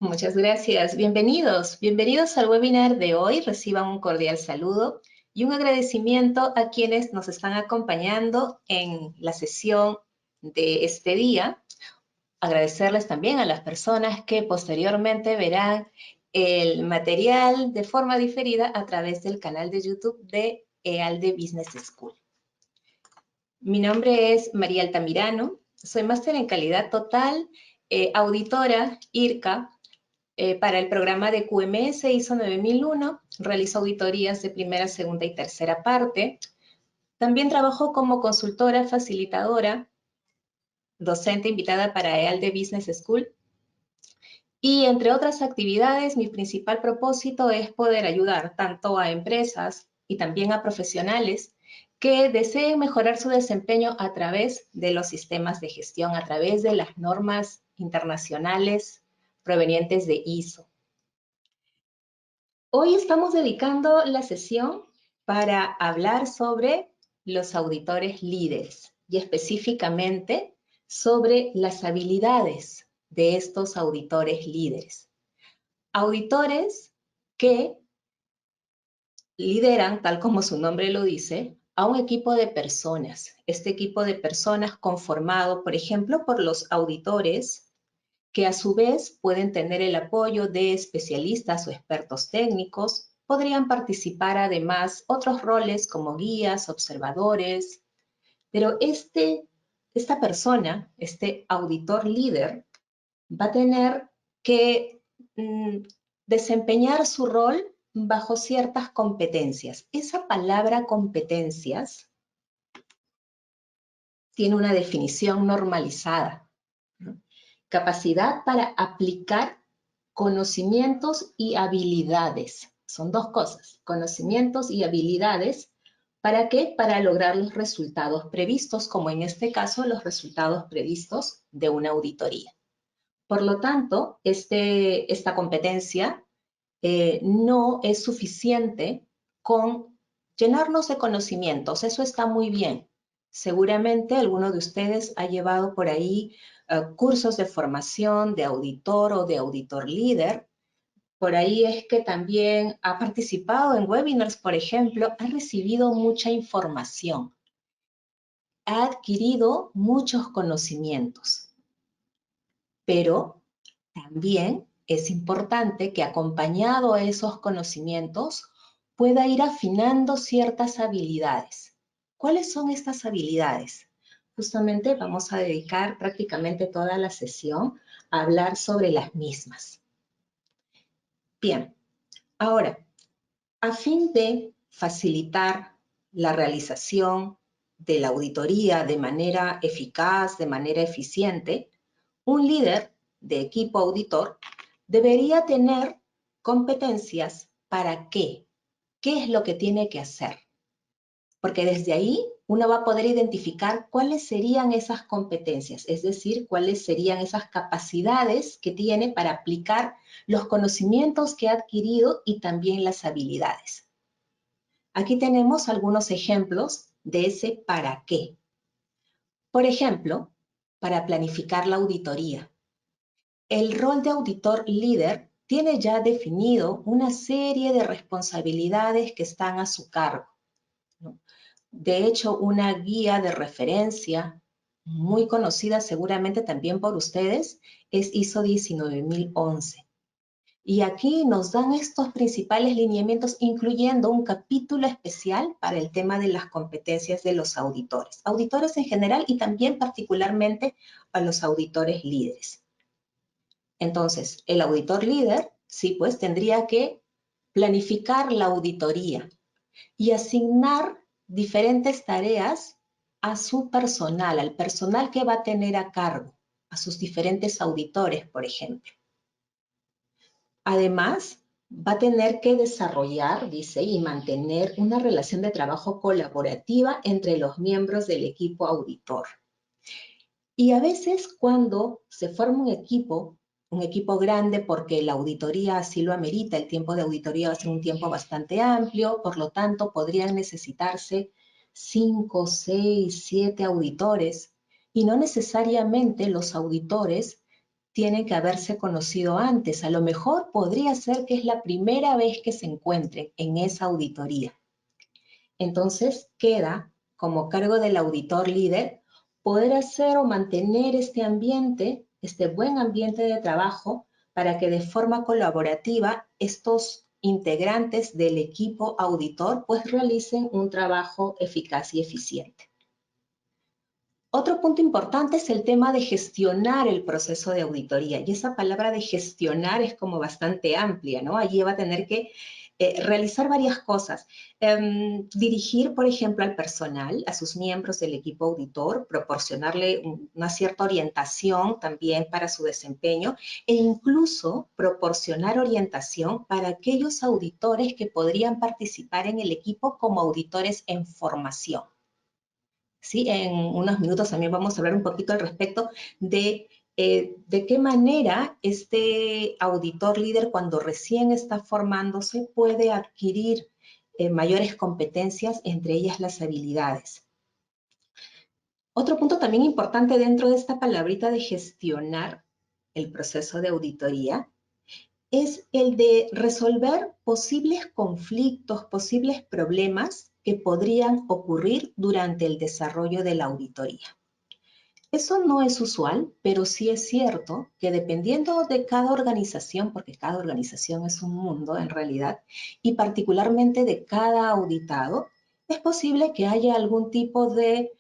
Muchas gracias. Bienvenidos al webinar de hoy. Reciban un cordial saludo y un agradecimiento a quienes nos están acompañando en la sesión de este día. Agradecerles también a las personas que posteriormente verán el material de forma diferida a través del canal de YouTube de EALDE Business School. Mi nombre es María Altamirano, soy máster en calidad total, auditora IRCA. Para el programa de QMS ISO 9001, realizo auditorías de primera, segunda y tercera parte. También trabajo como consultora, facilitadora, docente invitada para EALDE Business School. Y entre otras actividades, mi principal propósito es poder ayudar tanto a empresas y también a profesionales que deseen mejorar su desempeño a través de los sistemas de gestión, a través de las normas internacionales provenientes de ISO. Hoy estamos dedicando la sesión para hablar sobre los auditores líderes y específicamente sobre las habilidades de estos auditores líderes. Auditores que lideran, tal como su nombre lo dice, a un equipo de personas. Este equipo de personas conformado, por ejemplo, por los auditores, que a su vez pueden tener el apoyo de especialistas o expertos técnicos, podrían participar además otros roles como guías, observadores, pero esta persona, este auditor líder, va a tener que desempeñar su rol bajo ciertas competencias. Esa palabra competencias tiene una definición normalizada, ¿no? Capacidad para aplicar conocimientos y habilidades. Son dos cosas, conocimientos y habilidades. ¿Para qué? Para lograr los resultados previstos, como en este caso los resultados previstos de una auditoría. Por lo tanto, esta competencia no es suficiente con llenarnos de conocimientos. Eso está muy bien. Seguramente alguno de ustedes ha llevado por ahí cursos de formación de auditor o de auditor líder. Por ahí es que también ha participado en webinars, por ejemplo, ha recibido mucha información, ha adquirido muchos conocimientos, pero también es importante que acompañado a esos conocimientos pueda ir afinando ciertas habilidades. ¿Cuáles son estas habilidades? Justamente vamos a dedicar prácticamente toda la sesión a hablar sobre las mismas. Bien, ahora, a fin de facilitar la realización de la auditoría de manera eficaz, de manera eficiente, un líder de equipo auditor debería tener competencias para qué. ¿Qué es lo que tiene que hacer? Porque desde ahí uno va a poder identificar cuáles serían esas competencias, es decir, cuáles serían esas capacidades que tiene para aplicar los conocimientos que ha adquirido y también las habilidades. Aquí tenemos algunos ejemplos de ese para qué. Por ejemplo, para planificar la auditoría. El rol de auditor líder tiene ya definido una serie de responsabilidades que están a su cargo, ¿no? De hecho, una guía de referencia muy conocida seguramente también por ustedes es ISO 19011. Y aquí nos dan estos principales lineamientos, incluyendo un capítulo especial para el tema de las competencias de los auditores. Auditores en general y también particularmente a los auditores líderes. Entonces, el auditor líder, sí, pues tendría que planificar la auditoría y asignar diferentes tareas a su personal, al personal que va a tener a cargo, a sus diferentes auditores, por ejemplo. Además, va a tener que desarrollar, dice, y mantener una relación de trabajo colaborativa entre los miembros del equipo auditor. Y a veces cuando se forma un equipo grande porque la auditoría así lo amerita, el tiempo de auditoría va a ser un tiempo bastante amplio, por lo tanto podrían necesitarse 5, 6, 7 auditores y no necesariamente los auditores tienen que haberse conocido antes. A lo mejor podría ser que es la primera vez que se encuentren en esa auditoría. Entonces queda como cargo del auditor líder poder hacer o mantener este ambiente, este buen ambiente de trabajo, para que de forma colaborativa estos integrantes del equipo auditor pues realicen un trabajo eficaz y eficiente. Otro punto importante es el tema de gestionar el proceso de auditoría. Y esa palabra de gestionar es como bastante amplia, ¿no? Allí va a tener que realizar varias cosas. Dirigir, por ejemplo, al personal, a sus miembros del equipo auditor, proporcionarle una cierta orientación también para su desempeño e incluso proporcionar orientación para aquellos auditores que podrían participar en el equipo como auditores en formación. ¿Sí? En unos minutos también vamos a hablar un poquito al respecto de qué manera este auditor líder cuando recién está formándose puede adquirir mayores competencias, entre ellas las habilidades. Otro punto también importante dentro de esta palabrita de gestionar el proceso de auditoría es el de resolver posibles conflictos, posibles problemas que podrían ocurrir durante el desarrollo de la auditoría. Eso no es usual, pero sí es cierto que dependiendo de cada organización, porque cada organización es un mundo en realidad, y particularmente de cada auditado, es posible que haya algún tipo de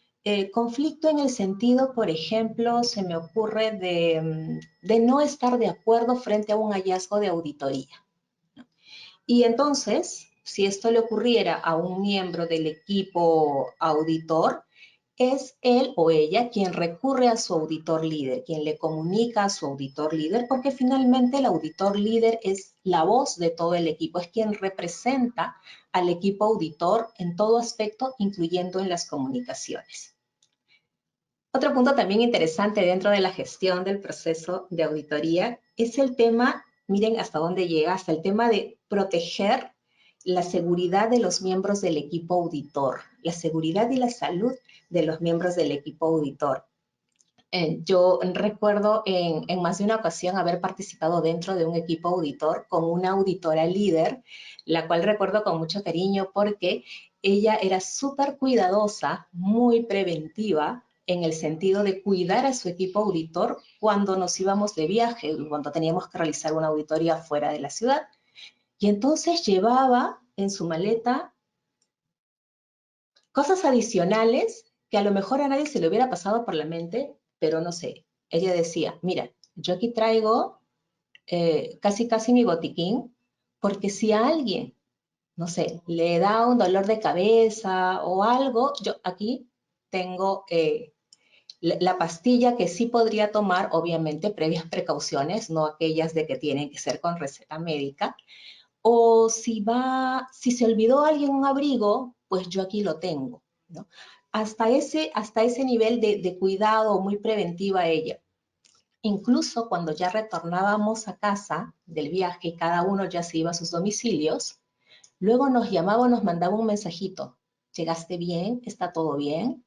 conflicto en el sentido, por ejemplo, se me ocurre de no estar de acuerdo frente a un hallazgo de auditoría. Y entonces, si esto le ocurriera a un miembro del equipo auditor, es él o ella quien recurre a su auditor líder, quien le comunica a su auditor líder, porque finalmente el auditor líder es la voz de todo el equipo, es quien representa al equipo auditor en todo aspecto, incluyendo en las comunicaciones. Otro punto también interesante dentro de la gestión del proceso de auditoría es el tema, miren hasta dónde llega, hasta el tema de proteger la seguridad de los miembros del equipo auditor, la seguridad y la salud de los miembros del equipo auditor. Yo recuerdo en más de una ocasión haber participado dentro de un equipo auditor con una auditora líder, la cual recuerdo con mucho cariño porque ella era súper cuidadosa, muy preventiva, en el sentido de cuidar a su equipo auditor cuando nos íbamos de viaje, cuando teníamos que realizar una auditoría fuera de la ciudad. Y entonces llevaba en su maleta cosas adicionales que a lo mejor a nadie se le hubiera pasado por la mente, pero no sé. Ella decía, mira, yo aquí traigo casi mi botiquín, porque si a alguien, no sé, le da un dolor de cabeza o algo, yo aquí tengo la pastilla que sí podría tomar, obviamente, previas precauciones, no aquellas de que tienen que ser con receta médica. O si se olvidó alguien un abrigo, pues yo aquí lo tengo, ¿no? Hasta ese nivel de cuidado muy preventiva ella. Incluso cuando ya retornábamos a casa del viaje y cada uno ya se iba a sus domicilios, luego nos llamaba o nos mandaba un mensajito. ¿Llegaste bien? ¿Está todo bien?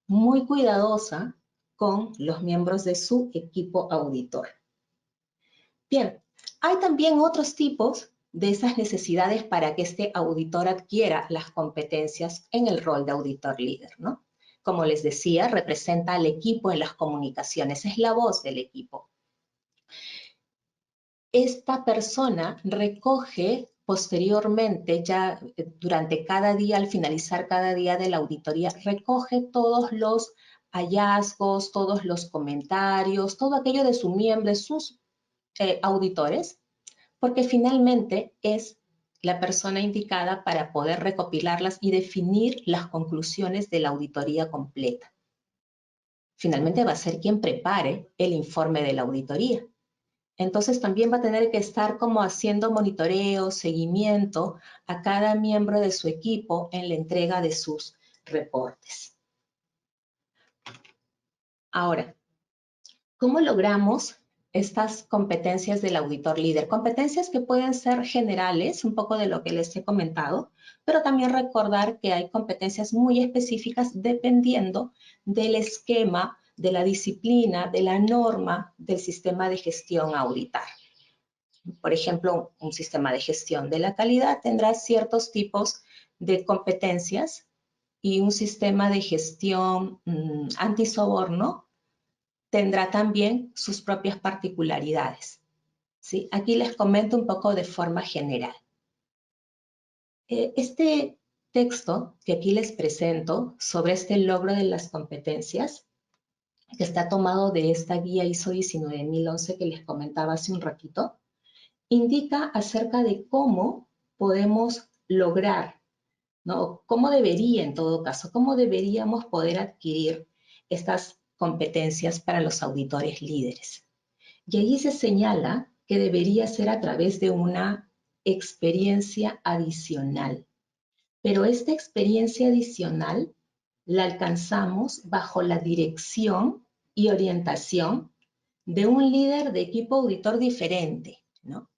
Muy cuidadosa con los miembros de su equipo auditor. Bien, hay también otros tipos de esas necesidades para que este auditor adquiera las competencias en el rol de auditor líder, ¿no? Como les decía, representa al equipo en las comunicaciones, es la voz del equipo. Esta persona recoge posteriormente, ya durante cada día, al finalizar cada día de la auditoría, recoge todos los hallazgos, todos los comentarios, todo aquello de su miembro, de sus auditores, porque finalmente es la persona indicada para poder recopilarlas y definir las conclusiones de la auditoría completa. Finalmente va a ser quien prepare el informe de la auditoría. Entonces también va a tener que estar como haciendo monitoreo, seguimiento a cada miembro de su equipo en la entrega de sus reportes. Ahora, ¿cómo logramos estas competencias del auditor líder? Competencias que pueden ser generales, un poco de lo que les he comentado, pero también recordar que hay competencias muy específicas dependiendo del esquema de la disciplina, de la norma del sistema de gestión a auditar. Por ejemplo, un sistema de gestión de la calidad tendrá ciertos tipos de competencias y un sistema de gestión antisoborno tendrá también sus propias particularidades, ¿sí? Aquí les comento un poco de forma general. Este texto que aquí les presento sobre este logro de las competencias, que está tomado de esta guía ISO 19011 que les comentaba hace un ratito, indica acerca de cómo podemos lograr, ¿no? Cómo debería, en todo caso, cómo deberíamos poder adquirir estas competencias para los auditores líderes. Y allí se señala que debería ser a través de una experiencia adicional. Pero esta experiencia adicional la alcanzamos bajo la dirección y orientación de un líder de equipo auditor diferente, ¿no?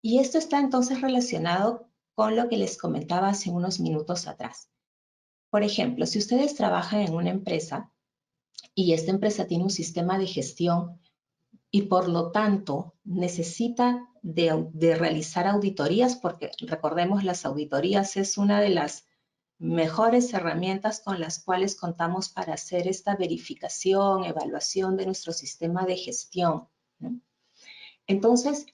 Y esto está entonces relacionado con lo que les comentaba hace unos minutos atrás. Por ejemplo, si ustedes trabajan en una empresa y esta empresa tiene un sistema de gestión y por lo tanto necesita de realizar auditorías, porque recordemos, las auditorías es una de las mejores herramientas con las cuales contamos para hacer esta verificación, evaluación de nuestro sistema de gestión, ¿no? Entonces,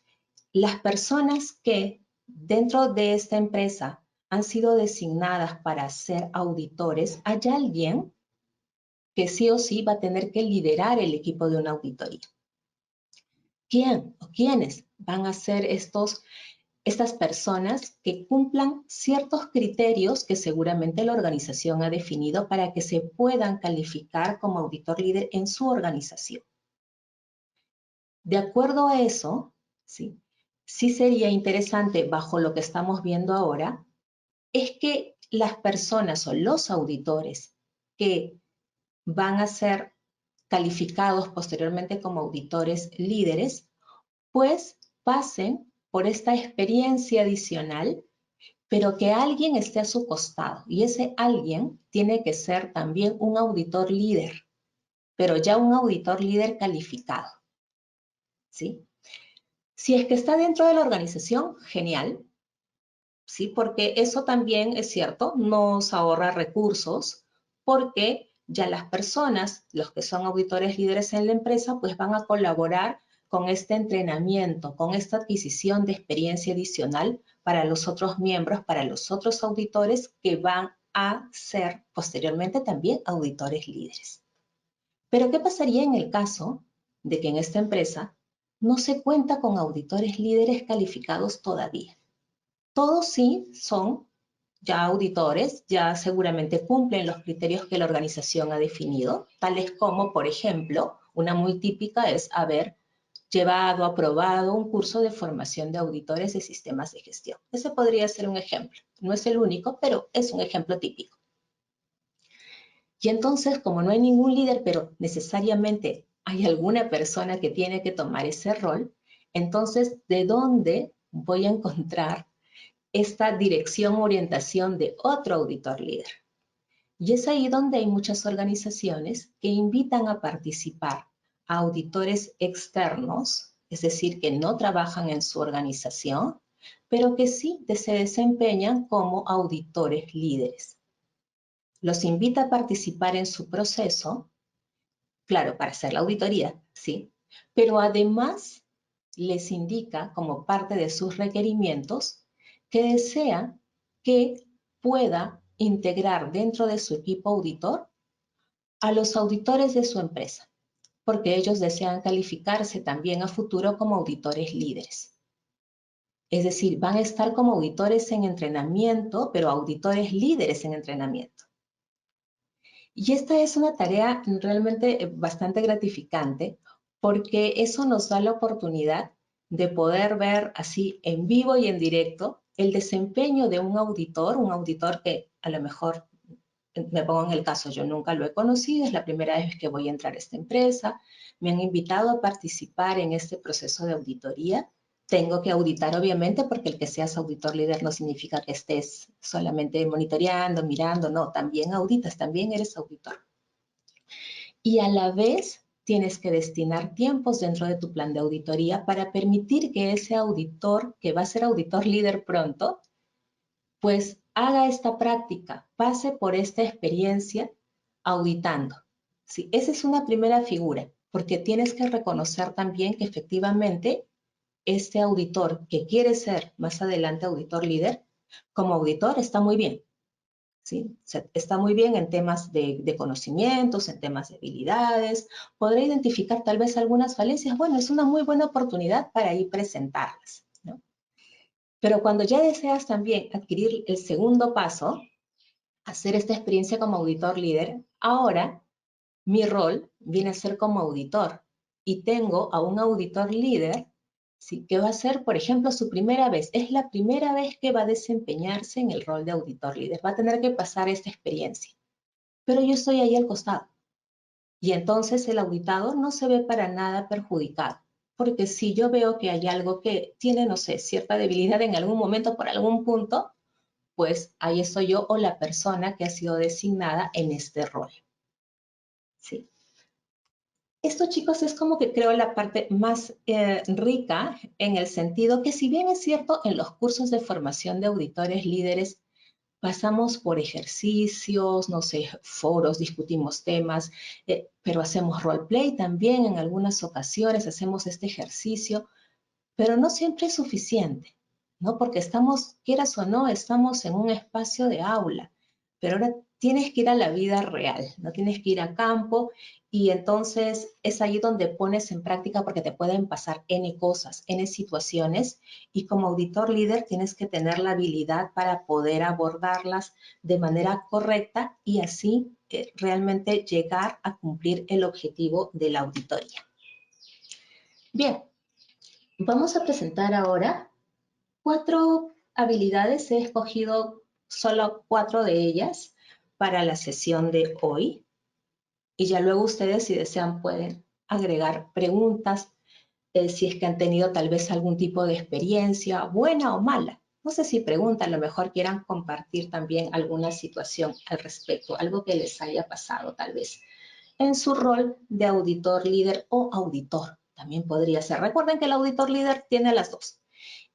las personas que dentro de esta empresa han sido designadas para ser auditores, hay alguien que sí o sí va a tener que liderar el equipo de una auditoría. ¿Quién o quiénes van a ser estas personas que cumplan ciertos criterios que seguramente la organización ha definido para que se puedan calificar como auditor líder en su organización? De acuerdo a eso, sí sería interesante, bajo lo que estamos viendo ahora, es que las personas o los auditores que van a ser calificados posteriormente como auditores líderes, pues pasen por esta experiencia adicional, pero que alguien esté a su costado. Y ese alguien tiene que ser también un auditor líder, pero ya un auditor líder calificado, ¿sí? Si es que está dentro de la organización, genial, ¿sí? Porque eso también es cierto, nos ahorra recursos, porque ya las personas, los que son auditores líderes en la empresa, pues van a colaborar con este entrenamiento, con esta adquisición de experiencia adicional para los otros miembros, para los otros auditores que van a ser posteriormente también auditores líderes. Pero ¿qué pasaría en el caso de que en esta empresa no se cuenta con auditores líderes calificados todavía? Todos sí son ya auditores, ya seguramente cumplen los criterios que la organización ha definido, tales como, por ejemplo, una muy típica es haber llevado, aprobado un curso de formación de auditores de sistemas de gestión. Ese podría ser un ejemplo. No es el único, pero es un ejemplo típico. Y entonces, como no hay ningún líder, pero necesariamente hay alguna persona que tiene que tomar ese rol, entonces, ¿de dónde voy a encontrar esta dirección o orientación de otro auditor líder? Y es ahí donde hay muchas organizaciones que invitan a participar a auditores externos, es decir, que no trabajan en su organización, pero que sí se desempeñan como auditores líderes. Los invita a participar en su proceso, claro, para hacer la auditoría, sí, pero además les indica como parte de sus requerimientos que desea que pueda integrar dentro de su equipo auditor a los auditores de su empresa, porque ellos desean calificarse también a futuro como auditores líderes. Es decir, van a estar como auditores en entrenamiento, pero auditores líderes en entrenamiento. Y esta es una tarea realmente bastante gratificante, porque eso nos da la oportunidad de poder ver así en vivo y en directo el desempeño de un auditor que a lo mejor, me pongo en el caso, yo nunca lo he conocido, es la primera vez que voy a entrar a esta empresa, me han invitado a participar en este proceso de auditoría. Tengo que auditar, obviamente, porque el que seas auditor líder no significa que estés solamente monitoreando, mirando, no, también auditas, también eres auditor. y a la vez tienes que destinar tiempos dentro de tu plan de auditoría para permitir que ese auditor, que va a ser auditor líder pronto, pues haga esta práctica, pase por esta experiencia auditando. ¿Sí? Esa es una primera figura, porque tienes que reconocer también que efectivamente este auditor que quiere ser más adelante auditor líder, como auditor está muy bien. ¿Sí? Está muy bien en temas de conocimientos, en temas de habilidades, podrá identificar tal vez algunas falencias. Bueno, es una muy buena oportunidad para ir presentarlas, ¿no? Pero cuando ya deseas también adquirir el segundo paso, hacer esta experiencia como auditor líder, ahora mi rol viene a ser como auditor y tengo a un auditor líder, ¿sí? Que va a ser, por ejemplo, su primera vez. Es la primera vez que va a desempeñarse en el rol de auditor líder. Va a tener que pasar esta experiencia. Pero yo estoy ahí al costado. Y entonces el auditado no se ve para nada perjudicado. Porque si yo veo que hay algo que tiene, no sé, cierta debilidad en algún momento por algún punto, pues ahí estoy yo o la persona que ha sido designada en este rol. ¿Sí? Esto, chicos, es como que creo la parte más rica en el sentido que si bien es cierto, en los cursos de formación de auditores líderes pasamos por ejercicios, no sé, foros, discutimos temas, pero hacemos roleplay también en algunas ocasiones, hacemos este ejercicio, pero no siempre es suficiente, ¿no? Porque estamos, quieras o no, estamos en un espacio de aula, pero ahora tienes que ir a la vida real, no tienes que ir a campo y entonces es ahí donde pones en práctica porque te pueden pasar N cosas, N situaciones y como auditor líder tienes que tener la habilidad para poder abordarlas de manera correcta y así realmente llegar a cumplir el objetivo de la auditoría. Bien, vamos a presentar ahora 4 habilidades. He escogido solo 4 de ellas para la sesión de hoy. Y ya luego ustedes, si desean, pueden agregar preguntas, si es que han tenido tal vez algún tipo de experiencia, buena o mala. No sé si preguntan, a lo mejor quieran compartir también alguna situación al respecto, algo que les haya pasado tal vez en su rol de auditor líder o auditor. También podría ser. Recuerden que el auditor líder tiene las dos.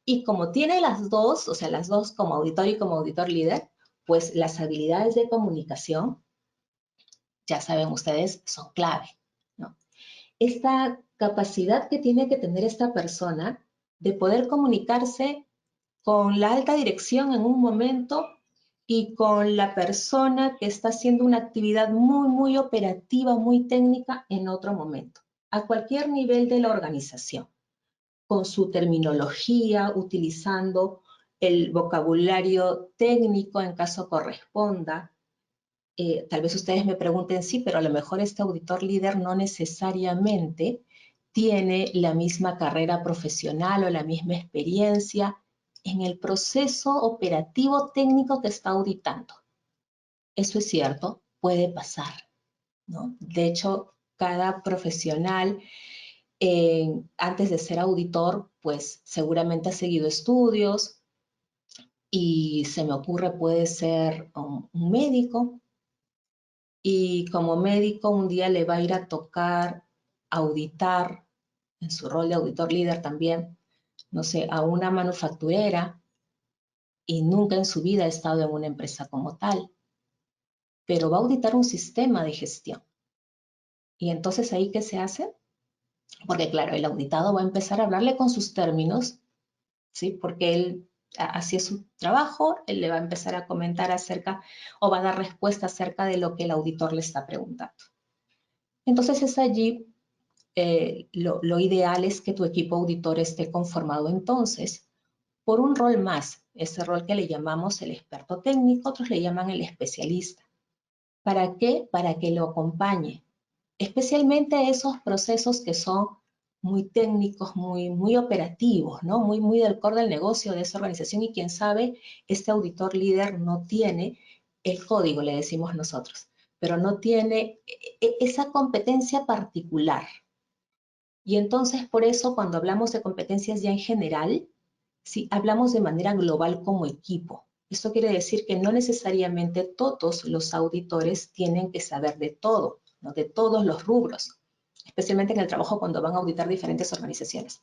Y como tiene las dos, o sea, las dos como auditor y como auditor líder, pues las habilidades de comunicación, ya saben ustedes, son clave, ¿no? Esta capacidad que tiene que tener esta persona de poder comunicarse con la alta dirección en un momento y con la persona que está haciendo una actividad muy, muy operativa, muy técnica en otro momento, a cualquier nivel de la organización, con su terminología, utilizando el vocabulario técnico en caso corresponda. Tal vez ustedes me pregunten, sí, pero a lo mejor este auditor líder no necesariamente tiene la misma carrera profesional o la misma experiencia en el proceso operativo técnico que está auditando. Eso es cierto, puede pasar, ¿no? De hecho, cada profesional antes de ser auditor, pues seguramente ha seguido estudios y se me ocurre puede ser un médico y como médico un día le va a ir a tocar auditar en su rol de auditor líder también, no sé, a una manufacturera y nunca en su vida ha estado en una empresa como tal, pero va a auditar un sistema de gestión. Y entonces ahí, ¿qué se hace? Porque claro, el auditado va a empezar a hablarle con sus términos, ¿sí? Porque él así es su trabajo, él le va a empezar a comentar acerca o va a dar respuesta acerca de lo que el auditor le está preguntando. Entonces es allí, lo ideal es que tu equipo auditor esté conformado entonces por un rol más, ese rol que le llamamos el experto técnico, otros le llaman el especialista. ¿Para qué? Para que lo acompañe, especialmente esos procesos que son muy técnicos, muy operativos, ¿no? Muy del core del negocio de esa organización y quién sabe, este auditor líder no tiene el código, le decimos nosotros, pero no tiene esa competencia particular. Y entonces, por eso, cuando hablamos de competencias ya en general, sí, hablamos de manera global como equipo. Esto quiere decir que no necesariamente todos los auditores tienen que saber de todo, ¿no? De todos los rubros, especialmente en el trabajo cuando van a auditar diferentes organizaciones.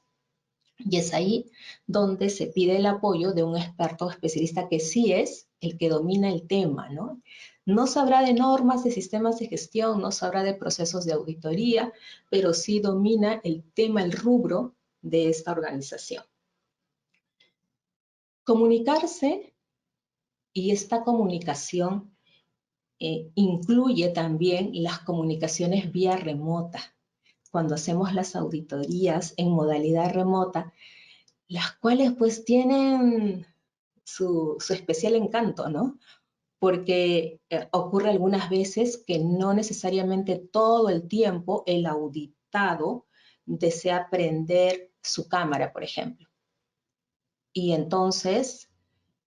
Y es ahí donde se pide el apoyo de un experto especialista que sí es el que domina el tema, ¿no? No sabrá de normas, de sistemas de gestión, no sabrá de procesos de auditoría, pero sí domina el tema, el rubro de esta organización. Comunicarse, y esta comunicación incluye también las comunicaciones vía remota. Cuando hacemos las auditorías en modalidad remota, las cuales pues tienen su especial encanto, ¿no? Porque ocurre algunas veces que no necesariamente todo el tiempo el auditado desea prender su cámara, por ejemplo. Y entonces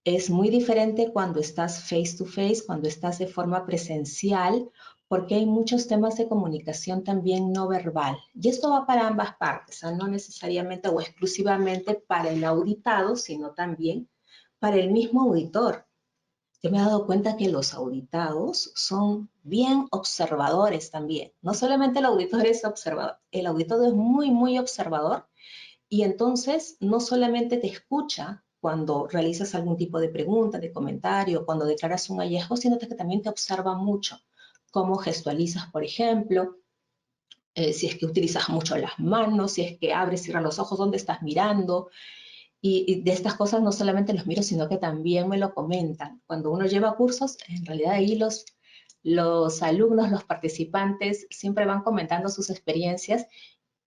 es muy diferente cuando estás face to face, cuando estás de forma presencial, porque hay muchos temas de comunicación también no verbal. Y esto va para ambas partes, ¿eh? No necesariamente o exclusivamente para el auditado, sino también para el mismo auditor. Yo me he dado cuenta que los auditados son bien observadores también. No solamente el auditor es observador, el auditado es muy, muy observador y entonces no solamente te escucha cuando realizas algún tipo de pregunta, de comentario, cuando declaras un hallazgo, sino que también te observa mucho. Cómo gestualizas, por ejemplo, si es que utilizas mucho las manos, si es que abres y cierras los ojos, dónde estás mirando. Y de estas cosas no solamente los miro, sino que también me lo comentan. Cuando uno lleva cursos, en realidad ahí los alumnos, los participantes, siempre van comentando sus experiencias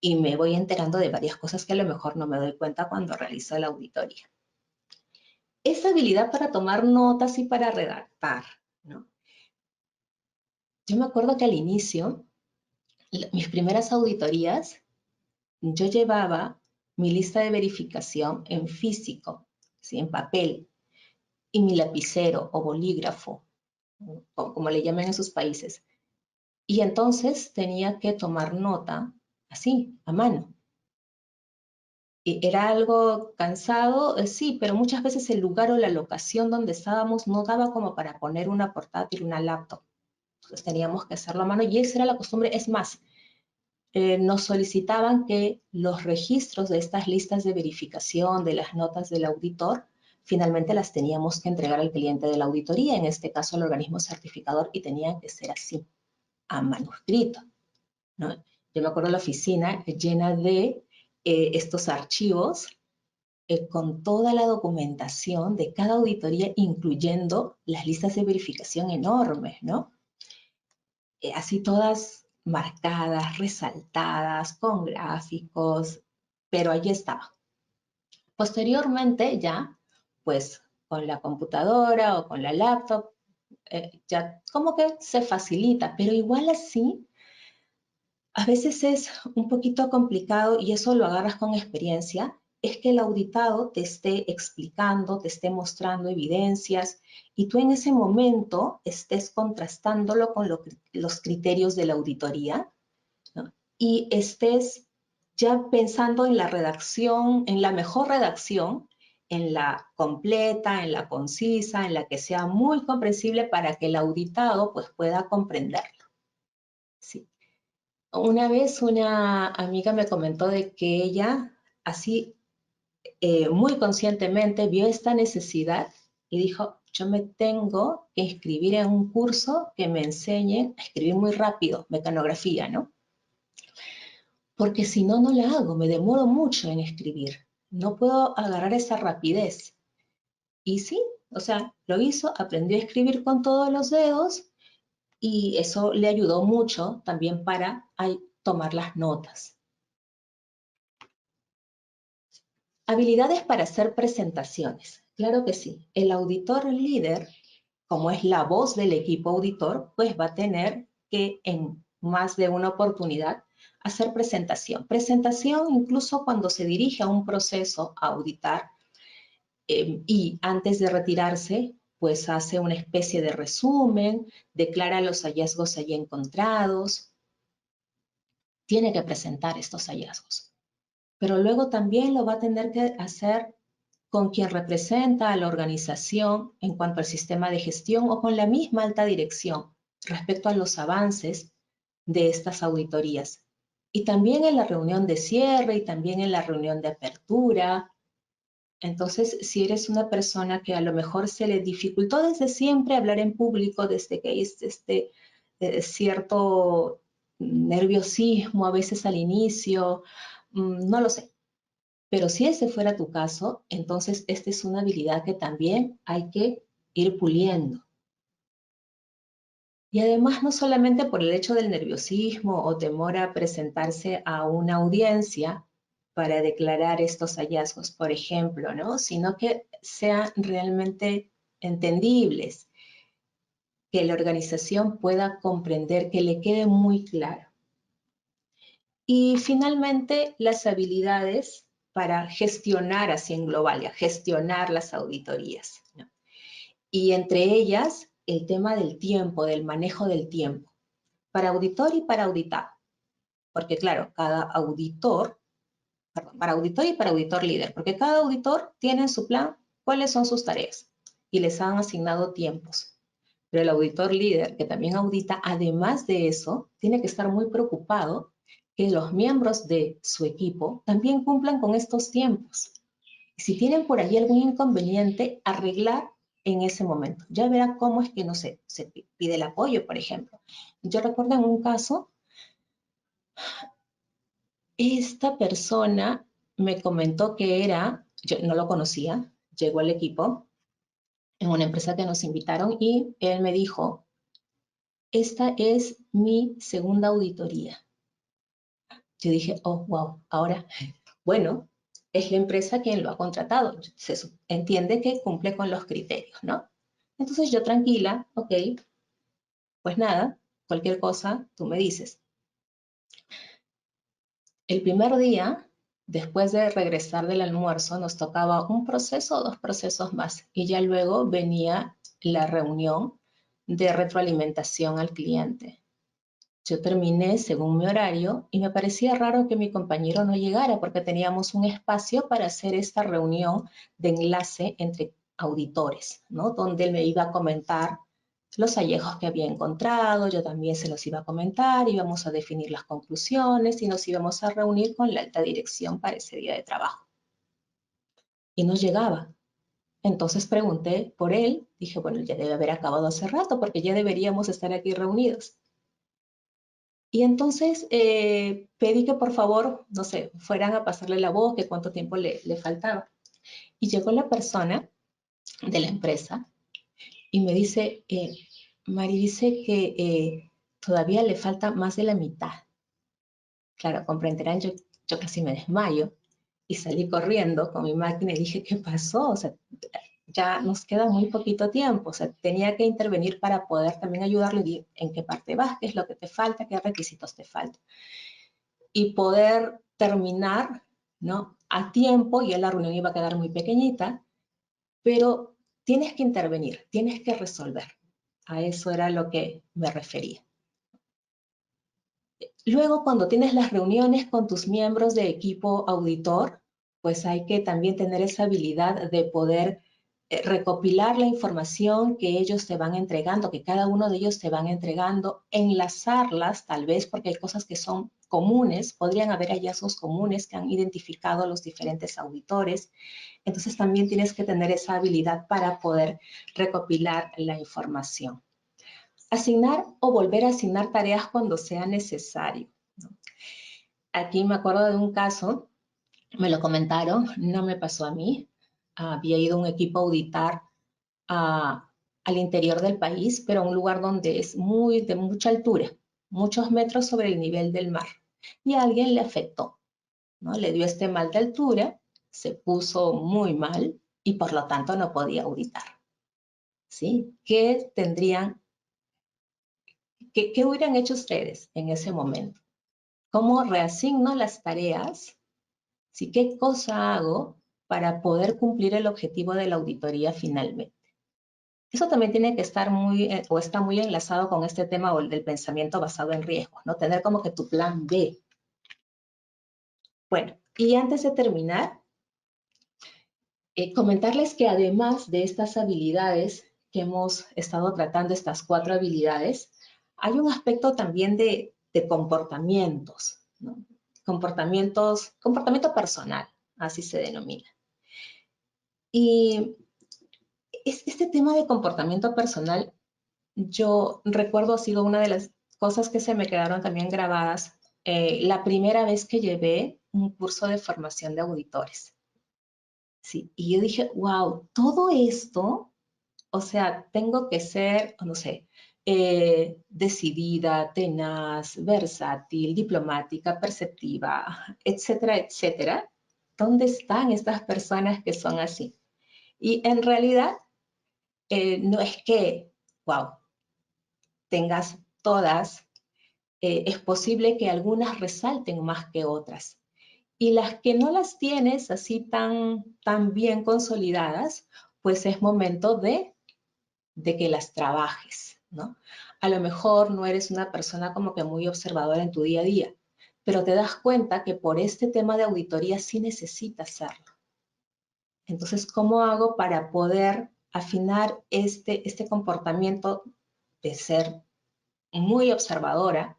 y me voy enterando de varias cosas que a lo mejor no me doy cuenta cuando realizo la auditoría. Esa habilidad para tomar notas y para redactar, ¿no? Yo me acuerdo que al inicio, mis primeras auditorías, yo llevaba mi lista de verificación en físico, ¿sí? En papel, y mi lapicero o bolígrafo, como le llaman en sus países. Y entonces tenía que tomar nota así, a mano. Y era algo cansado, sí, pero muchas veces el lugar o la locación donde estábamos no daba como para poner una portátil, una laptop. Entonces teníamos que hacerlo a mano y esa era la costumbre. Es más, nos solicitaban que los registros de estas listas de verificación, de las notas del auditor, finalmente las teníamos que entregar al cliente de la auditoría, en este caso al organismo certificador, y tenían que ser así, a manuscrito, ¿no? Yo me acuerdo de la oficina llena de estos archivos con toda la documentación de cada auditoría, incluyendo las listas de verificación enormes, ¿no? Así todas marcadas, resaltadas, con gráficos, pero allí estaba. Posteriormente ya, pues con la computadora o con la laptop, ya como que se facilita, pero igual así, a veces es un poquito complicado y eso lo agarras con experiencia, es que el auditado te esté explicando, te esté mostrando evidencias y tú en ese momento estés contrastándolo con los criterios de la auditoría, ¿no? Y estés ya pensando en la redacción, en la mejor redacción, en la completa, en la concisa, en la que sea muy comprensible para que el auditado pues pueda comprenderlo. Sí. Una vez una amiga me comentó de que ella así muy conscientemente vio esta necesidad y dijo, yo me tengo que inscribir en un curso que me enseñe a escribir muy rápido, mecanografía, ¿no? Porque si no, no la hago, me demoro mucho en escribir, no puedo agarrar esa rapidez. Y sí, o sea, lo hizo, aprendió a escribir con todos los dedos y eso le ayudó mucho también para tomar las notas. Habilidades para hacer presentaciones. Claro que sí. El auditor líder, como es la voz del equipo auditor, pues va a tener que en más de una oportunidad hacer presentación. Presentación incluso cuando se dirige a un proceso a auditar y antes de retirarse, pues hace una especie de resumen, declara los hallazgos allí encontrados. Tiene que presentar estos hallazgos. Pero luego también lo va a tener que hacer con quien representa a la organización en cuanto al sistema de gestión o con la misma alta dirección respecto a los avances de estas auditorías. Y también en la reunión de cierre y también en la reunión de apertura. Entonces, si eres una persona que a lo mejor se le dificultó desde siempre hablar en público, desde que hay cierto nerviosismo a veces al inicio, no lo sé. Pero si ese fuera tu caso, entonces esta es una habilidad que también hay que ir puliendo. Y además, no solamente por el hecho del nerviosismo o temor a presentarse a una audiencia para declarar estos hallazgos, por ejemplo, ¿no? Sino que sean realmente entendibles, que la organización pueda comprender, que le quede muy claro. Y finalmente, las habilidades para gestionar así en global, ya, gestionar las auditorías, ¿no? Y entre ellas, el tema del tiempo, del manejo del tiempo, para auditor y para auditado. Porque claro, cada auditor, perdón, para auditor y para auditor líder, porque cada auditor tiene en su plan cuáles son sus tareas y les han asignado tiempos. Pero el auditor líder, que también audita, además de eso, tiene que estar muy preocupado que los miembros de su equipo también cumplan con estos tiempos. Y si tienen por ahí algún inconveniente, arreglar en ese momento. Ya verá cómo es que, no sé, se pide el apoyo, por ejemplo. Yo recuerdo en un caso, esta persona me comentó que era, yo no lo conocía, llegó al equipo en una empresa que nos invitaron y él me dijo, esta es mi segunda auditoría. Yo dije, oh, wow, ahora, bueno, es la empresa quien lo ha contratado. Se entiende que cumple con los criterios, ¿no? Entonces yo tranquila, ok, pues nada, cualquier cosa tú me dices. El primer día, después de regresar del almuerzo, nos tocaba un proceso o dos procesos más y ya luego venía la reunión de retroalimentación al cliente. Yo terminé según mi horario y me parecía raro que mi compañero no llegara porque teníamos un espacio para hacer esta reunión de enlace entre auditores, ¿no? Donde él me iba a comentar los hallazgos que había encontrado, yo también se los iba a comentar, íbamos a definir las conclusiones y nos íbamos a reunir con la alta dirección para ese día de trabajo. Y no llegaba. Entonces pregunté por él, dije, bueno, ya debe haber acabado hace rato porque ya deberíamos estar aquí reunidos. Y entonces pedí que por favor, no sé, fueran a pasarle la voz, que cuánto tiempo le faltaba. Y llegó la persona de la empresa y me dice, Mari dice que todavía le falta más de la mitad. Claro, comprenderán, yo casi me desmayo y salí corriendo con mi máquina y dije, ¿qué pasó? O sea, ya nos queda muy poquito tiempo, o sea, tenía que intervenir para poder también ayudarle y en qué parte vas, qué es lo que te falta, qué requisitos te faltan. Y poder terminar, ¿no? A tiempo, ya la reunión iba a quedar muy pequeñita, pero tienes que intervenir, tienes que resolver. A eso era lo que me refería. Luego, cuando tienes las reuniones con tus miembros de equipo auditor, pues hay que también tener esa habilidad de poder recopilar la información que ellos te van entregando, que cada uno de ellos te van entregando, enlazarlas tal vez porque hay cosas que son comunes, podrían haber hallazgos comunes que han identificado los diferentes auditores. Entonces también tienes que tener esa habilidad para poder recopilar la información. Asignar o volver a asignar tareas cuando sea necesario, ¿no? Aquí me acuerdo de un caso, me lo comentaron, no me pasó a mí. Había ido un equipo a auditar al interior del país, pero a un lugar donde es de mucha altura, muchos metros sobre el nivel del mar. Y a alguien le afectó, ¿no? Le dio este mal de altura, se puso muy mal y por lo tanto no podía auditar, ¿sí? ¿Qué tendrían? ¿Qué hubieran hecho ustedes en ese momento? ¿Cómo reasigno las tareas? ¿Sí? ¿Qué cosa hago para poder cumplir el objetivo de la auditoría finalmente? Eso también tiene que estar o está muy enlazado con este tema del pensamiento basado en riesgos, ¿no? Tener como que tu plan B. Bueno, y antes de terminar, comentarles que además de estas habilidades que hemos estado tratando, estas 4 habilidades, hay un aspecto también de de comportamientos, ¿no? Comportamiento personal, así se denomina. Y este tema de comportamiento personal, yo recuerdo, ha sido una de las cosas que se me quedaron también grabadas la primera vez que llevé un curso de formación de auditores. Sí, y yo dije, wow, todo esto, o sea, tengo que ser, no sé, decidida, tenaz, versátil, diplomática, perceptiva, etcétera, etcétera. ¿Dónde están estas personas que son así? Y en realidad, no es que, wow, tengas todas, es posible que algunas resalten más que otras. Y las que no las tienes así tan bien consolidadas, pues es momento de que las trabajes, ¿no? A lo mejor no eres una persona como que muy observadora en tu día a día, pero te das cuenta que por este tema de auditoría sí necesitas hacerlo. Entonces, ¿cómo hago para poder afinar este comportamiento de ser muy observadora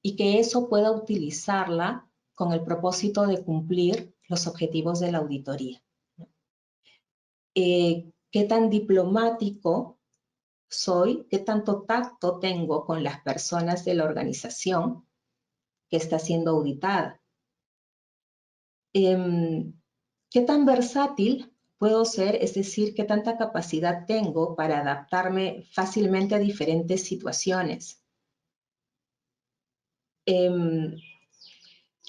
y que eso pueda utilizarla con el propósito de cumplir los objetivos de la auditoría? ¿Qué tan diplomático soy? ¿Qué tanto tacto tengo con las personas de la organización que está siendo auditada? ¿Qué tan versátil puedo ser? Es decir, ¿qué tanta capacidad tengo para adaptarme fácilmente a diferentes situaciones?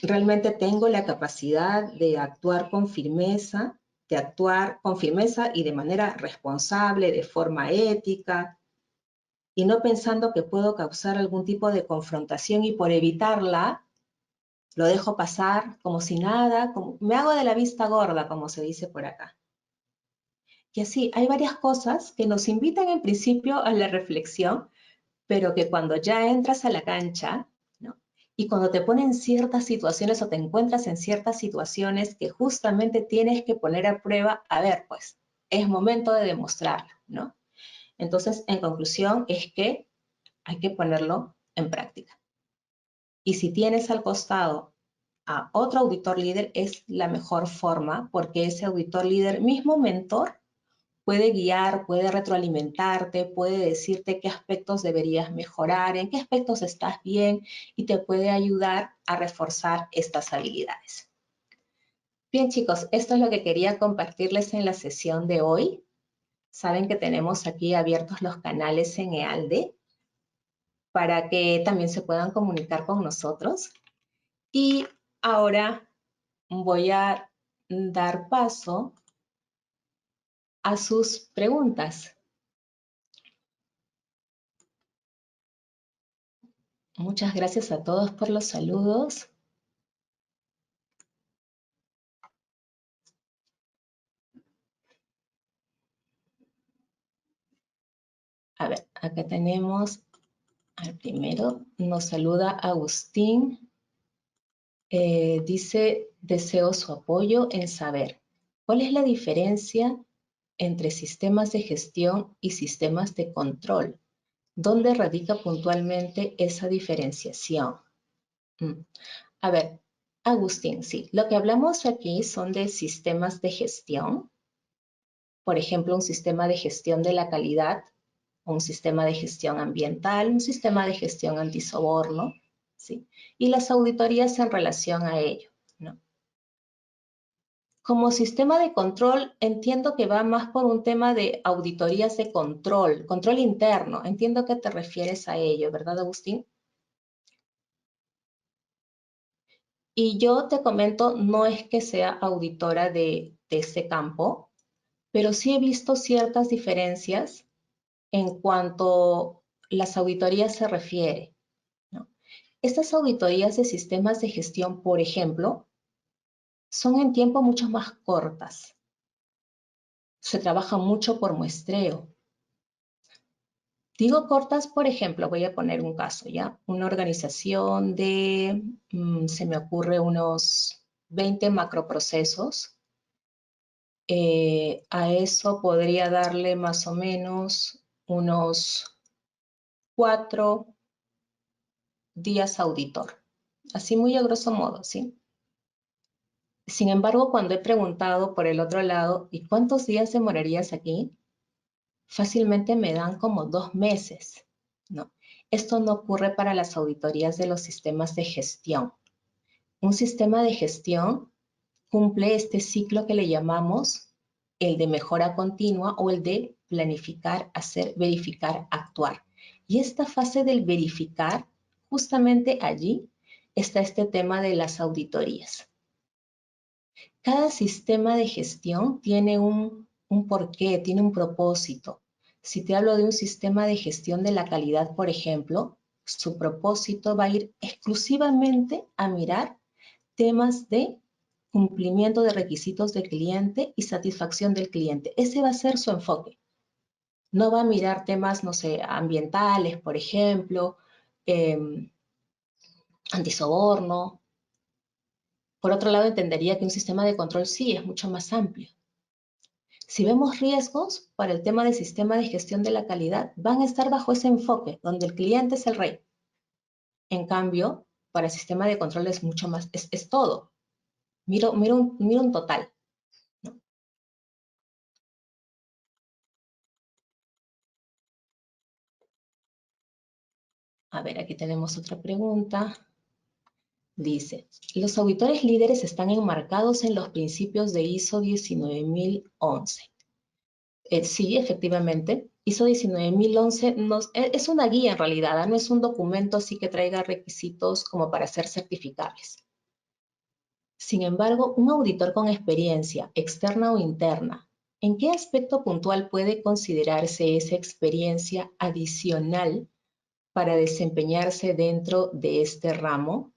¿Realmente tengo la capacidad de actuar con firmeza, y de manera responsable, de forma ética, y no pensando que puedo causar algún tipo de confrontación y por evitarla lo dejo pasar como si nada, me hago de la vista gorda, como se dice por acá? Y así, hay varias cosas que nos invitan en principio a la reflexión, pero que cuando ya entras a la cancha, ¿no? Y cuando te ponen ciertas situaciones o te encuentras en ciertas situaciones que justamente tienes que poner a prueba, a ver, pues, es momento de demostrarlo, ¿no? Entonces, en conclusión, es que hay que ponerlo en práctica. Y si tienes al costado a otro auditor líder, es la mejor forma, porque ese auditor líder, mismo mentor, puede guiar, puede retroalimentarte, puede decirte qué aspectos deberías mejorar, en qué aspectos estás bien y te puede ayudar a reforzar estas habilidades. Bien, chicos, esto es lo que quería compartirles en la sesión de hoy. Saben que tenemos aquí abiertos los canales en EALDE para que también se puedan comunicar con nosotros. Y ahora voy a dar paso a sus preguntas. Muchas gracias a todos por los saludos. A ver, acá tenemos al primero. Nos saluda Agustín. Dice, deseo su apoyo en saber cuál es la diferencia entre sistemas de gestión y sistemas de control. ¿Dónde radica puntualmente esa diferenciación? A ver, Agustín, sí, lo que hablamos aquí son de sistemas de gestión. Por ejemplo, un sistema de gestión de la calidad, un sistema de gestión ambiental, un sistema de gestión antisoborno, ¿sí? Y las auditorías en relación a ello, ¿no? Como sistema de control, entiendo que va más por un tema de auditorías de control interno. Entiendo que te refieres a ello, ¿verdad, Agustín? Y yo te comento, no es que sea auditora de ese campo, pero sí he visto ciertas diferencias en cuanto las auditorías se refiere, ¿no? Estas auditorías de sistemas de gestión, por ejemplo, son en tiempo mucho más cortas. Se trabaja mucho por muestreo. Digo cortas, por ejemplo, voy a poner un caso, ¿ya? Una organización de, se me ocurre, unos 20 macroprocesos. A eso podría darle más o menos unos 4 días auditor. Así muy a grosso modo, ¿sí? Sin embargo, cuando he preguntado por el otro lado, ¿y cuántos días demorarías aquí? Fácilmente me dan como 2 meses, ¿no? Esto no ocurre para las auditorías de los sistemas de gestión. Un sistema de gestión cumple este ciclo que le llamamos el de mejora continua o el de planificar, hacer, verificar, actuar. Y esta fase del verificar, justamente allí está este tema de las auditorías. Cada sistema de gestión tiene un porqué, tiene un propósito. Si te hablo de un sistema de gestión de la calidad, por ejemplo, su propósito va a ir exclusivamente a mirar temas de cumplimiento de requisitos del cliente y satisfacción del cliente. Ese va a ser su enfoque. No va a mirar temas, no sé, ambientales, por ejemplo, antisoborno. Por otro lado, entendería que un sistema de control sí es mucho más amplio. Si vemos riesgos para el tema del sistema de gestión de la calidad, van a estar bajo ese enfoque, donde el cliente es el rey. En cambio, para el sistema de control es mucho más, es todo. Miro un total. A ver, aquí tenemos otra pregunta. Dice, los auditores líderes están enmarcados en los principios de ISO 19011. Sí, efectivamente. ISO 19011 es una guía en realidad, no es un documento así que traiga requisitos como para ser certificables. Sin embargo, un auditor con experiencia, externa o interna, ¿en qué aspecto puntual puede considerarse esa experiencia adicional para desempeñarse dentro de este ramo?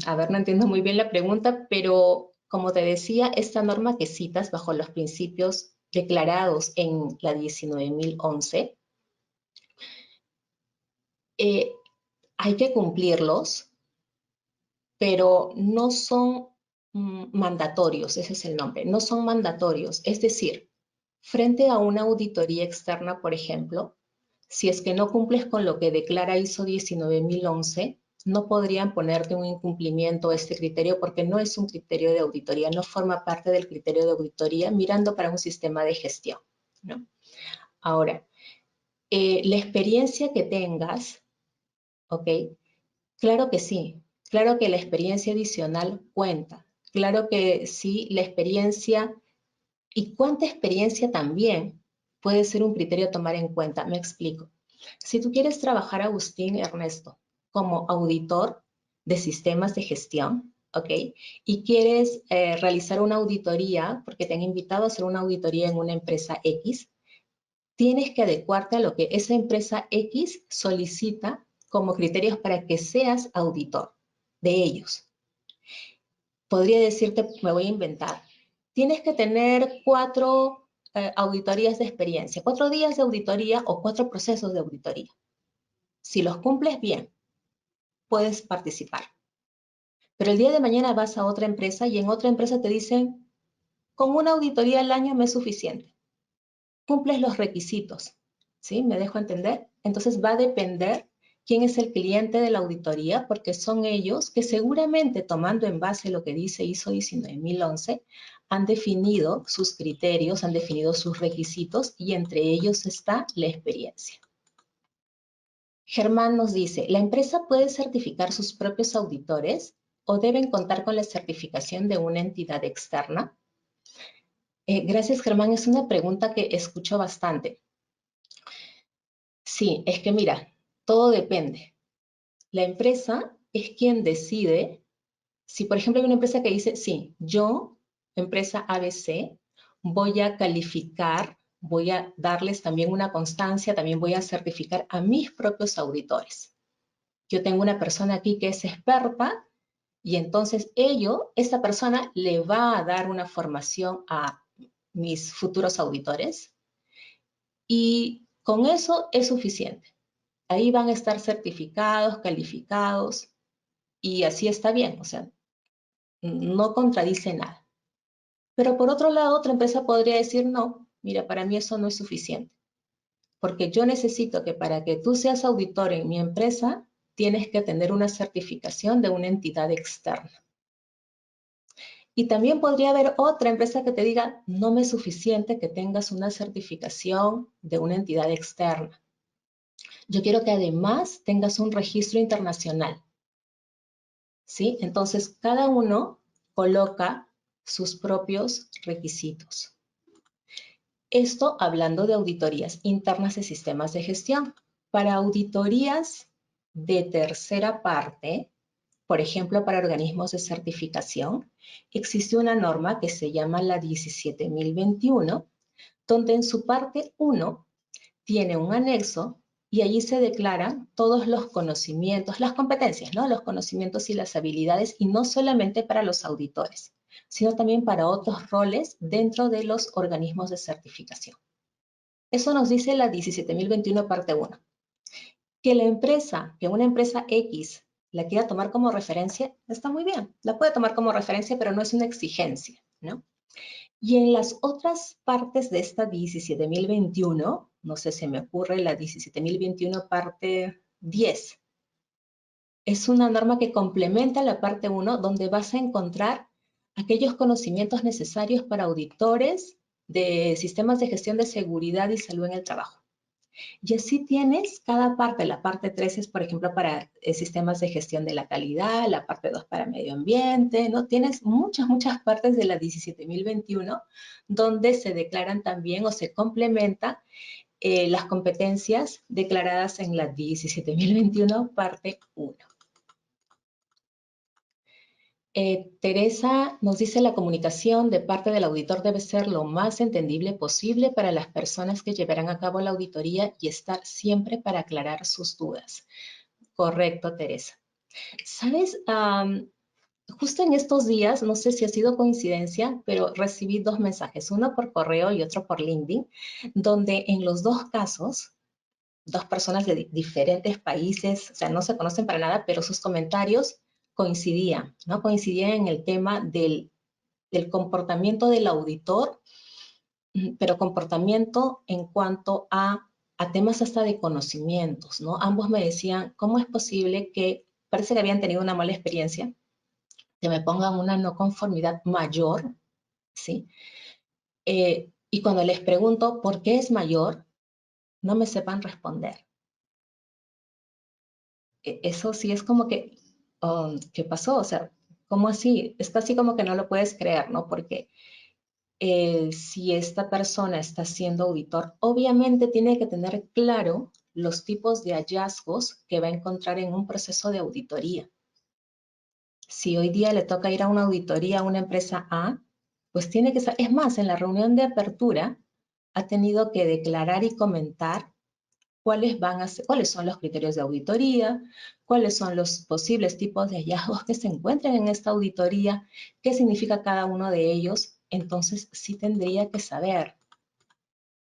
A ver, no entiendo muy bien la pregunta, pero como te decía, esta norma que citas bajo los principios declarados en la 19011, hay que cumplirlos, pero no son mandatorios, ese es el nombre, no son mandatorios. Es decir, frente a una auditoría externa, por ejemplo, si es que no cumples con lo que declara ISO 19011, no podrían ponerte un incumplimiento a este criterio porque no es un criterio de auditoría, no forma parte del criterio de auditoría mirando para un sistema de gestión, ¿no? Ahora, la experiencia que tengas, ¿ok? Claro que sí, claro que la experiencia adicional cuenta, claro que sí, la experiencia y cuánta experiencia también puede ser un criterio a tomar en cuenta. Me explico. Si tú quieres trabajar, Agustín, Ernesto, como auditor de sistemas de gestión, ¿ok? Y quieres realizar una auditoría, porque te han invitado a hacer una auditoría en una empresa X, tienes que adecuarte a lo que esa empresa X solicita como criterios para que seas auditor de ellos. Podría decirte, me voy a inventar, tienes que tener 4 auditorías de experiencia, 4 días de auditoría o 4 procesos de auditoría. Si los cumples bien, puedes participar. Pero el día de mañana vas a otra empresa y en otra empresa te dicen, con una auditoría al año me es suficiente. Cumples los requisitos, ¿sí? ¿Me dejo entender? Entonces va a depender quién es el cliente de la auditoría, porque son ellos que seguramente tomando en base lo que dice ISO 19011, han definido sus criterios, han definido sus requisitos y entre ellos está la experiencia. Germán nos dice, ¿la empresa puede certificar sus propios auditores o deben contar con la certificación de una entidad externa? Gracias, Germán. Es una pregunta que escucho bastante. Sí, es que mira, todo depende. La empresa es quien decide. Si, por ejemplo, hay una empresa que dice, sí, yo, empresa ABC, voy a calificar, voy a darles también una constancia, también voy a certificar a mis propios auditores. Yo tengo una persona aquí que es experta y entonces esta persona le va a dar una formación a mis futuros auditores y con eso es suficiente. Ahí van a estar certificados, calificados y así está bien, o sea, no contradice nada. Pero por otro lado, otra empresa podría decir, no, mira, para mí eso no es suficiente. porque yo necesito que para que tú seas auditor en mi empresa, tienes que tener una certificación de una entidad externa. Y también podría haber otra empresa que te diga, no me es suficiente que tengas una certificación de una entidad externa. Yo quiero que además tengas un registro internacional. ¿Sí? Entonces, cada uno coloca sus propios requisitos. Esto hablando de auditorías internas de sistemas de gestión. Para auditorías de tercera parte, por ejemplo, para organismos de certificación, existe una norma que se llama la 17021, donde en su parte 1 tiene un anexo y allí se declaran todos los conocimientos, las competencias, ¿no? Los conocimientos y las habilidades, y no solamente para los auditores, sino también para otros roles dentro de los organismos de certificación. Eso nos dice la 17021 parte 1. Que una empresa X la quiera tomar como referencia, está muy bien. La puede tomar como referencia, pero no es una exigencia, ¿no? Y en las otras partes de esta 17021, no sé, se me ocurre la 17021 parte 10. Es una norma que complementa la parte 1, donde vas a encontrar aquellos conocimientos necesarios para auditores de sistemas de gestión de seguridad y salud en el trabajo. Y así tienes cada parte. La parte 3 es, por ejemplo, para sistemas de gestión de la calidad, la parte 2 para medio ambiente, ¿no? Tienes muchas partes de la 17021 donde se declaran también o se complementan las competencias declaradas en la 17021 parte 1. Teresa nos dice, la comunicación de parte del auditor debe ser lo más entendible posible para las personas que llevarán a cabo la auditoría y estar siempre para aclarar sus dudas. Correcto, Teresa. ¿Sabes? Justo en estos días, no sé si ha sido coincidencia, pero recibí 2 mensajes, uno por correo y otro por LinkedIn, donde en los 2 casos, 2 personas de diferentes países, o sea, no se conocen para nada, pero sus comentarios coincidían, ¿no? Coincidían en el tema del comportamiento del auditor, pero comportamiento en cuanto a temas hasta de conocimientos, ¿no? Ambos me decían, ¿cómo es posible que parece que habían tenido una mala experiencia, que me pongan una no conformidad mayor, ¿sí? Y cuando les pregunto por qué es mayor, no me sepan responder. Eso sí es como que, ¿qué pasó? O sea, ¿cómo así? Es casi como que no lo puedes creer, ¿no? Porque si esta persona está siendo auditor, obviamente tiene que tener claro los tipos de hallazgos que va a encontrar en un proceso de auditoría. Si hoy día le toca ir a una auditoría a una empresa A, pues tiene que saber, es más, en la reunión de apertura ha tenido que declarar y comentar cuáles son los criterios de auditoría, cuáles son los posibles tipos de hallazgos que se encuentran en esta auditoría, qué significa cada uno de ellos. Entonces sí tendría que saber.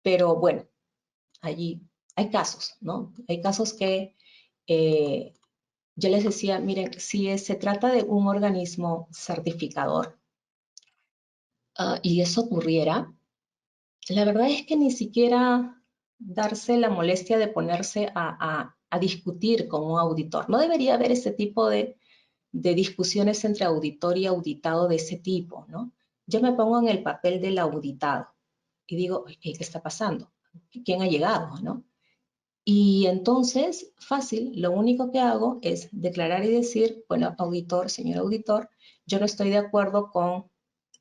Pero bueno, allí hay casos, ¿no? Hay casos que yo les decía, miren, si se trata de un organismo certificador y eso ocurriera, la verdad es que ni siquiera darse la molestia de ponerse a discutir con un auditor. No debería haber ese tipo de discusiones entre auditor y auditado de ese tipo, ¿no? Yo me pongo en el papel del auditado y digo, ¿qué está pasando? ¿Quién ha llegado, no? Y entonces, fácil, lo único que hago es declarar y decir, bueno, auditor, señor auditor, yo no estoy de acuerdo con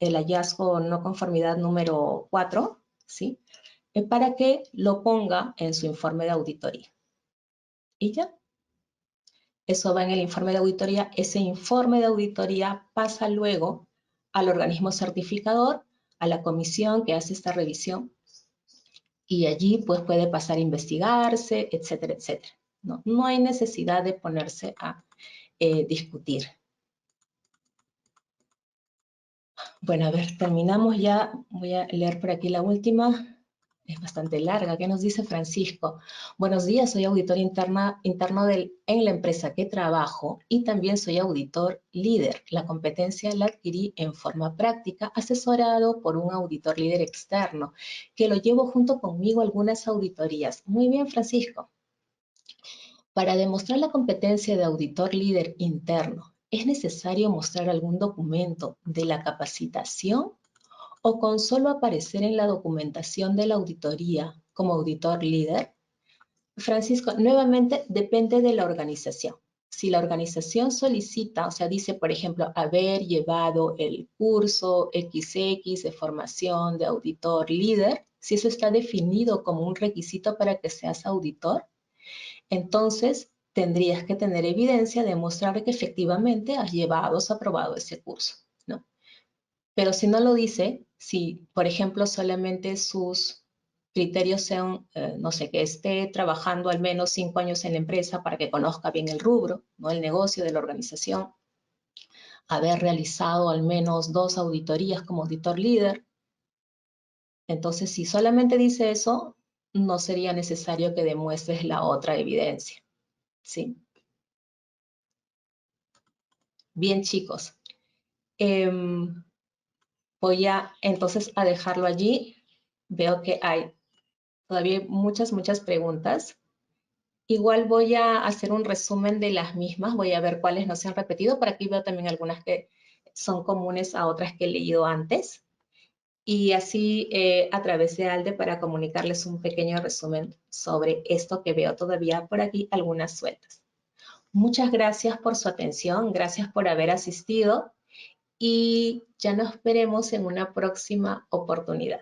el hallazgo no conformidad número 4, ¿sí? Para que lo ponga en su informe de auditoría. Y ya, eso va en el informe de auditoría. Ese informe de auditoría pasa luego al organismo certificador, a la comisión que hace esta revisión, y allí pues puede pasar a investigarse, etcétera, etcétera. No hay necesidad de ponerse a discutir. Bueno, a ver, terminamos ya. Voy a leer por aquí la última. Es bastante larga. ¿Qué nos dice Francisco? Buenos días, soy auditor interno en la empresa que trabajo y también soy auditor líder. La competencia la adquirí en forma práctica, asesorado por un auditor líder externo, que lo llevo junto conmigo a algunas auditorías. Muy bien, Francisco. Para demostrar la competencia de auditor líder interno, ¿es necesario mostrar algún documento de la capacitación o con solo aparecer en la documentación de la auditoría como auditor líder? Francisco, nuevamente depende de la organización. Si la organización solicita, o sea, dice, por ejemplo, haber llevado el curso XX de formación de auditor líder, si eso está definido como un requisito para que seas auditor, entonces tendrías que tener evidencia de mostrar que efectivamente has llevado, has aprobado ese curso, ¿no? Pero si no lo dice, si por ejemplo solamente sus criterios sean, no sé, que esté trabajando al menos 5 años en la empresa para que conozca bien el rubro, ¿no? El negocio de la organización, haber realizado al menos 2 auditorías como auditor líder. Entonces, si solamente dice eso, no sería necesario que demuestres la otra evidencia, ¿sí? Bien, chicos. Voy entonces a dejarlo allí. Veo que hay todavía muchas preguntas. Igual voy a hacer un resumen de las mismas. Voy a ver cuáles no se han repetido. Por aquí veo también algunas que son comunes a otras que he leído antes. Y así a través de ALDE para comunicarles un pequeño resumen sobre esto que veo todavía por aquí, algunas sueltas. Muchas gracias por su atención. Gracias por haber asistido. Y ya nos veremos en una próxima oportunidad.